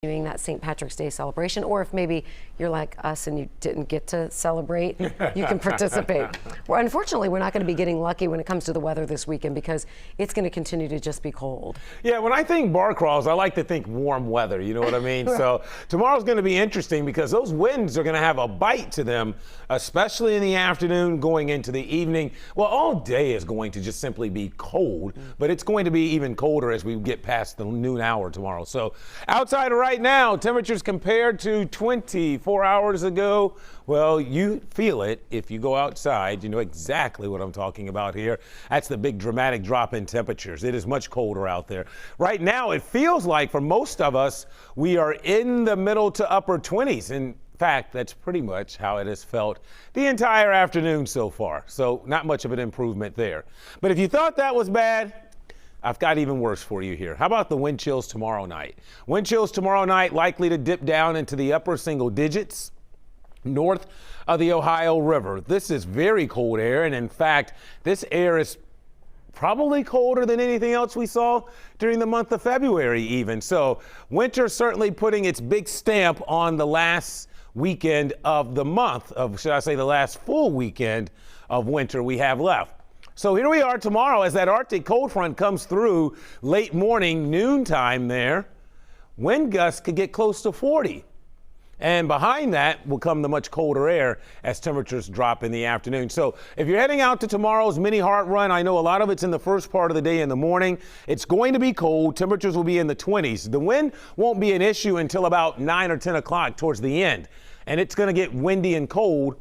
Doing that St. Patrick's Day celebration, or if maybe you're like us and you didn't get to celebrate, you can participate. Well, unfortunately, we're not going to be getting lucky when it comes to the weather this weekend because it's going to continue to just be cold. Yeah, when I think bar crawls, I like to think warm weather, you know what I mean? So tomorrow's going to be interesting because those winds are going to have a bite to them, especially in the afternoon going into the evening. Well, all day is going to just simply be cold, but it's going to be even colder as we get past the noon hour tomorrow. So outside right now, temperatures compared to 24 hours ago, well, you feel it if you go outside. You know exactly what I'm talking about here. That's the big dramatic drop in temperatures. It is much colder out there. Right now, it feels like for most of us, we are in the middle to upper 20s. In fact, that's pretty much how it has felt the entire afternoon so far. So not much of an improvement there. But if you thought that was bad, I've got even worse for you here. How about the wind chills tomorrow night? Wind chills tomorrow night likely to dip down into the upper single digits north of the Ohio River. This is very cold air, and in fact, this air is probably colder than anything else we saw during the month of February even. So winter certainly putting its big stamp on the last weekend of the month, of should I say the last full weekend of winter we have left. So here we are tomorrow as that Arctic cold front comes through late morning, noontime there. Wind gusts could get close to 40. And behind that will come the much colder air as temperatures drop in the afternoon. So if you're heading out to tomorrow's mini heart run, I know a lot of it's in the first part of the day in the morning. It's going to be cold. Temperatures will be in the 20s. The wind won't be an issue until about 9 or 10 o'clock towards the end. And it's going to get windy and cold.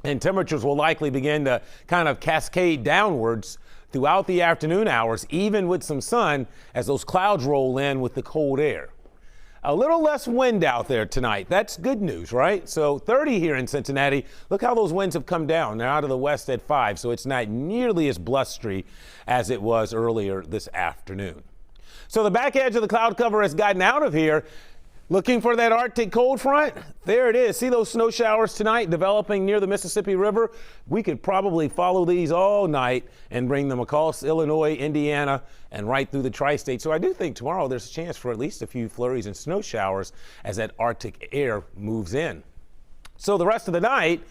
And temperatures will likely begin to kind of cascade downwards throughout the afternoon hours, even with some sun as those clouds roll in with the cold air. A little less wind out there tonight. That's good news, right? So 30 here in Cincinnati. Look how those winds have come down. They're out of the west at 5, so it's not nearly as blustery as it was earlier this afternoon. So the back edge of the cloud cover has gotten out of here. Looking for that Arctic cold front? There it is. See those snow showers tonight developing near the Mississippi River? We could probably follow these all night and bring them across Illinois, Indiana, and right through the tri-state. So I do think tomorrow there's a chance for at least a few flurries and snow showers as that Arctic air moves in. So the rest of the night,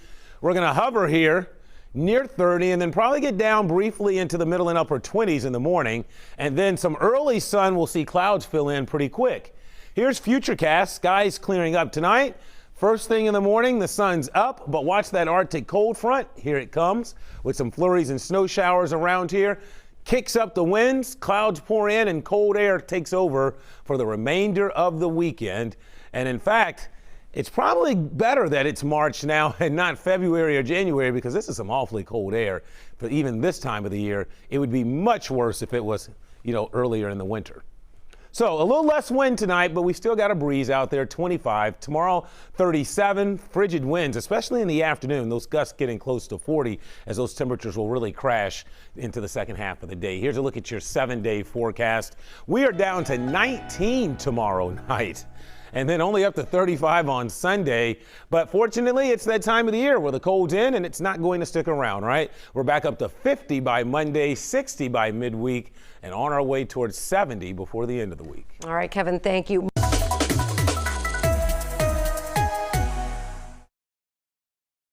we're going to hover here near 30 and then probably get down briefly into the middle and upper 20s in the morning. And then some early sun will see clouds fill in pretty quick. Here's Futurecast. Skies clearing up tonight. First thing in the morning, the sun's up, but watch that Arctic cold front. Here it comes with some flurries and snow showers around here. Kicks up the winds, clouds pour in, and cold air takes over for the remainder of the weekend. And in fact, it's probably better that it's March now and not February or January because this is some awfully cold air. But even this time of the year, it would be much worse if it was, earlier in the winter. So a little less wind tonight, but we still got a breeze out there, 25. Tomorrow, 37. Frigid winds, especially in the afternoon. Those gusts getting close to 40 as those temperatures will really crash into the second half of the day. Here's a look at your 7-day forecast. We are down to 19 tomorrow night, and then only up to 35 on Sunday. But fortunately, it's that time of the year where the cold's in and it's not going to stick around, right? We're back up to 50 by Monday, 60 by midweek, and on our way towards 70 before the end of the week. All right, Kevin, thank you.